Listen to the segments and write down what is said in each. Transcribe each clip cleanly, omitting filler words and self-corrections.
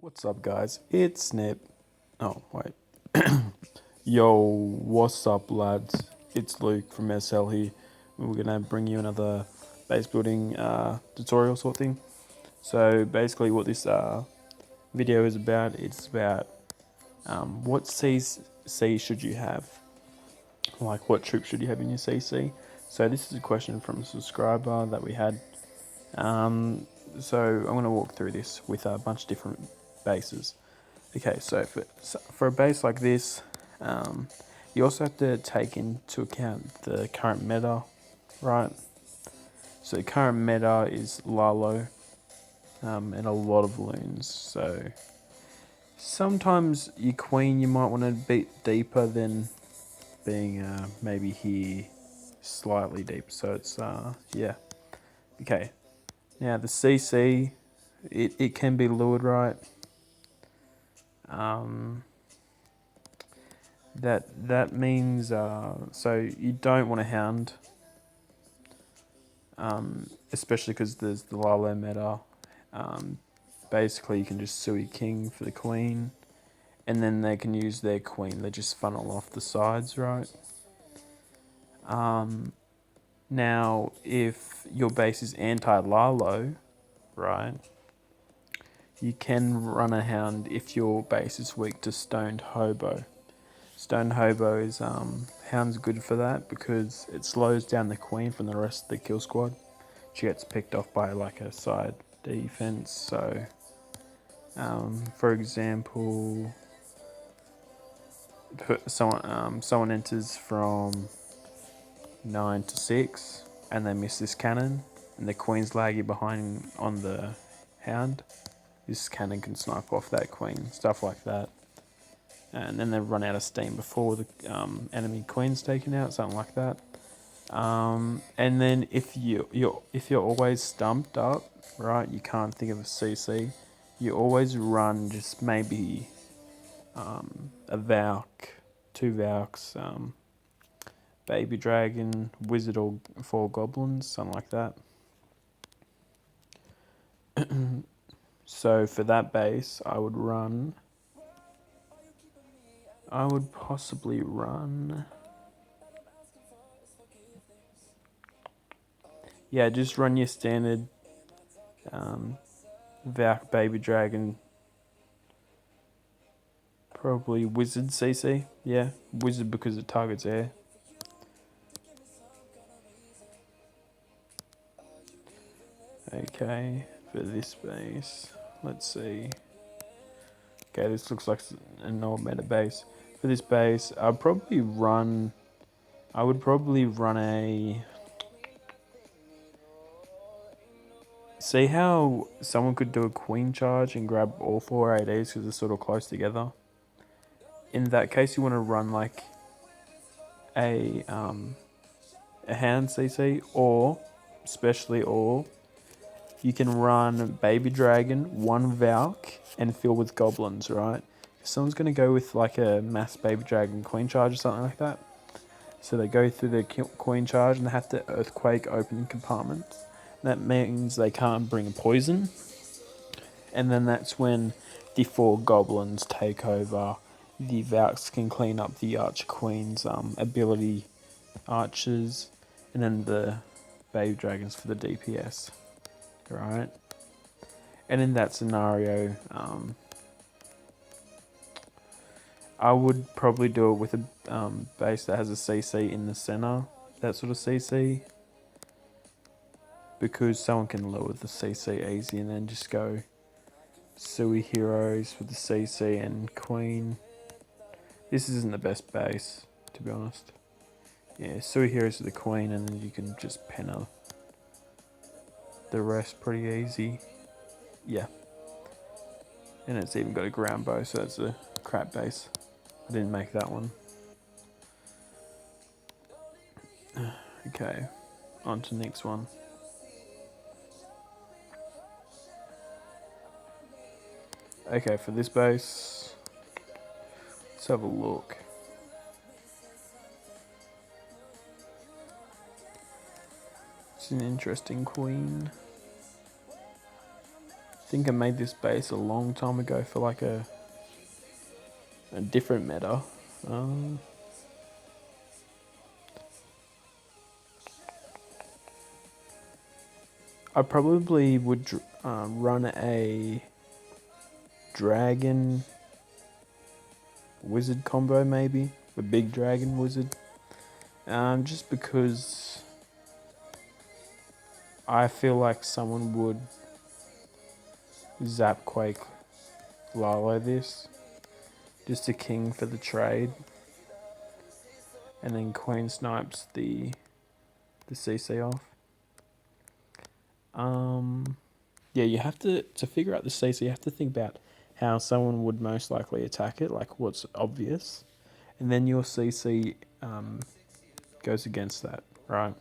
What's up, guys? It's Snip. Oh, wait. Yo, what's up, lads? It's Luke from SL here. We're gonna bring you another base building tutorial sort of thing. So basically, what this video is about, it's about what CC should you have? Like, what troops should you have in your CC? So this is a question from a subscriber that we had. So I'm going to walk through this with a bunch of different bases. Okay, so for a base like this, you also have to take into account the current meta, right? So the current meta is Lalo, and a lot of loons. So sometimes your queen you might want to beat deeper than being maybe here slightly deep. So it's yeah. Okay. Now the CC, it can be lured, right? That means so you don't want to hound, especially because there's the Lalo meta. Basically, you can just Sui King for the queen, and then they can use their queen. They just funnel off the sides, right? Now, if your base is anti-Lalo, right, you can run a hound if your base is weak to Stoned Hobo. Stoned Hobo is hound's good for that because it slows down the queen from the rest of the kill squad. She gets picked off by like a side defense. So, for example, someone enters from 9 to 6 and they miss this cannon, and the queen's laggy behind on the hound. This cannon can snipe off that queen, stuff like that. And then they run out of steam before the enemy queen's taken out, something like that. And then if you're always stumped up, right, you can't think of a CC, you always run just maybe a Valk, two Valks, baby dragon, wizard, or 4 goblins, something like that. So for that base, I would possibly run. Yeah, just run your standard Valk, baby dragon, probably wizard CC. Yeah, wizard because it targets air. Okay, for this base, let's see. Okay, this looks like an old meta base. For this base, I would probably run a. See how someone could do a queen charge and grab all 4 ADs because they're sort of close together? In that case, you want to run like a hand CC, or you can run baby dragon, 1 Valk, and fill with goblins, right? Someone's going to go with like a mass baby dragon queen charge or something like that. So they go through their queen charge and they have to earthquake open compartments. That means they can't bring poison. And then that's when the 4 goblins take over. The Valks can clean up the Archer Queen's ability archers, and then the baby dragons for the DPS. Right? And in that scenario, I would probably do it with a base that has a CC in the center, that sort of CC, because someone can lower the CC easy and then just go Sui heroes with the CC and queen. This isn't the best base, to be honest. Yeah, Sui heroes with the queen, and then you can just penner the rest pretty easy. Yeah. And it's even got a ground bow, so that's a crap base. I didn't make that one. Okay, on to the next one. Okay, for this base, let's have a look. It's an interesting queen. think I made this base a long time ago for like a different meta. I probably would run a dragon wizard combo, maybe a big dragon wizard, just because I feel like someone would zap quake Lalo this, just a king for the trade, and then queen snipes the CC off. Yeah, you have to figure out the CC. You have to think about how someone would most likely attack it, like what's obvious, and then your CC goes against that, right?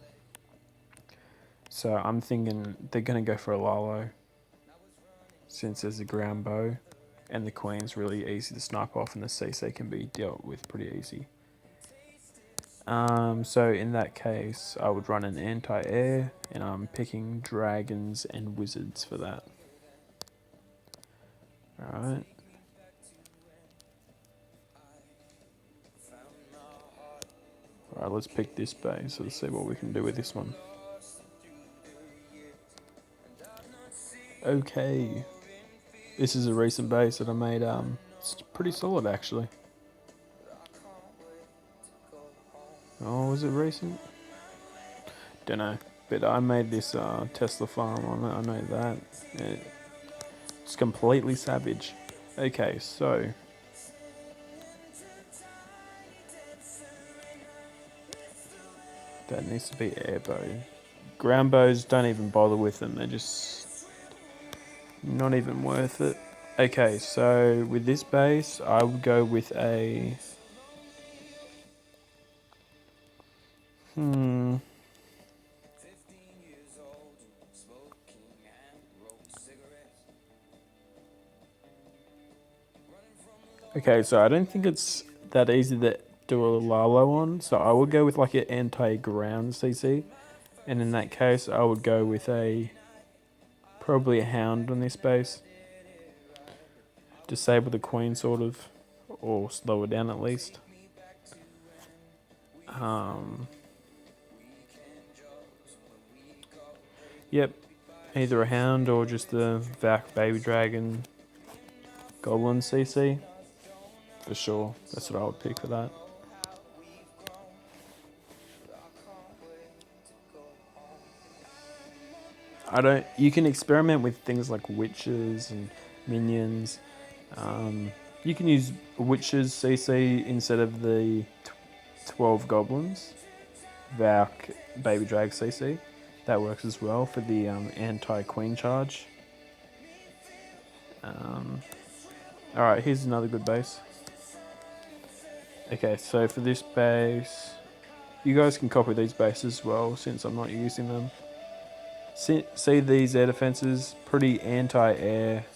So I'm thinking they're gonna go for a Lalo, since there's a ground bow, and the queen's really easy to snipe off, and the CC can be dealt with pretty easy. So in that case, I would run an anti-air, and I'm picking dragons and wizards for that. Alright. Alright, let's pick this base. Let's see what we can do with this one. Okay. This is a recent base that I made. It's pretty solid, actually. Oh, was it recent? Don't know. But I made this Tesla farm on it. I know that. It's completely savage. Okay, so that needs to be air bow. Ground bows, don't even bother with them. They're just not even worth it. Okay, so with this base, I would go with a... Okay, so I don't think it's that easy to do a Lalo on, so I would go with like an anti-ground CC, and in that case I would go with probably a Hound on this base. Disable the Queen sort of, or slow her down at least. Yep, either a Hound or just the Vac Baby Dragon Goblin CC. For sure, that's what I would pick for that. You can experiment with things like witches and minions. You can use witches CC instead of the 12 goblins. Valk Baby Drag CC. That works as well for the anti-queen charge. Alright, here's another good base. Okay, so for this base, you guys can copy these bases as well since I'm not using them. See these air defenses? Pretty anti-air.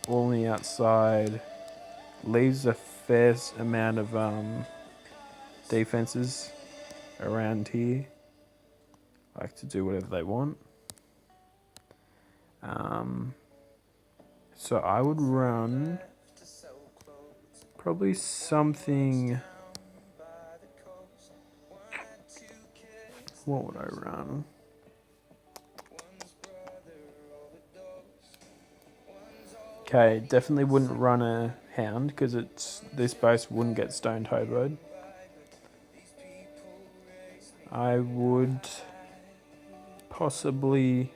All on the outside. Leaves a fair amount of defenses around here. Like to do whatever they want. So I would run probably something... What would I run? Okay, definitely wouldn't run a Hound because this base wouldn't get stone turboed. I would possibly...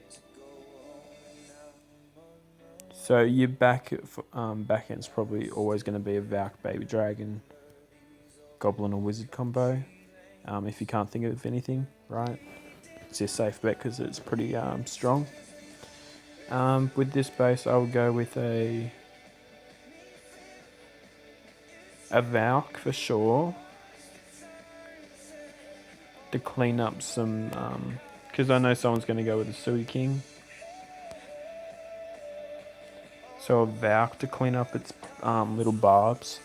So your backend's probably always going to be a Valk Baby Dragon, Goblin or Wizard combo. If you can't think of anything, right? It's a safe bet because it's pretty strong. With this base, I would go with a Valk for sure to clean up some, because I know someone's going to go with a Sui King. So a Valk to clean up its little barbs.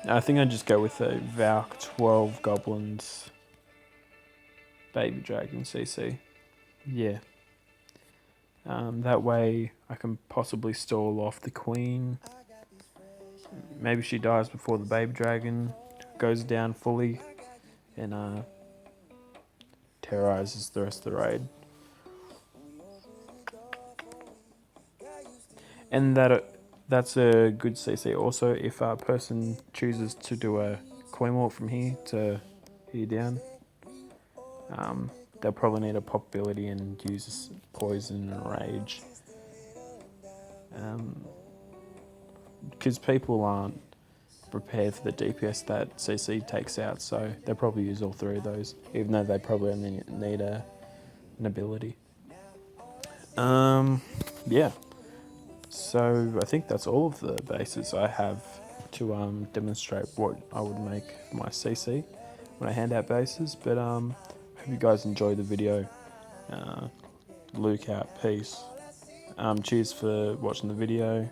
I think I'd just go with a Valk 12 Goblins baby dragon CC. Yeah. That way I can possibly stall off the queen. Maybe she dies before the baby dragon goes down fully and terrorizes the rest of the raid. And that's a good CC also if a person chooses to do a coin walk from here to here down. They'll probably need a pop ability and use poison and rage. Because people aren't prepared for the DPS that CC takes out, so they'll probably use all three of those, even though they probably only need an ability. Yeah. So I think that's all of the bases I have to demonstrate what I would make for my CC when I hand out bases. But hope you guys enjoyed the video. Luke out, peace. Cheers for watching the video.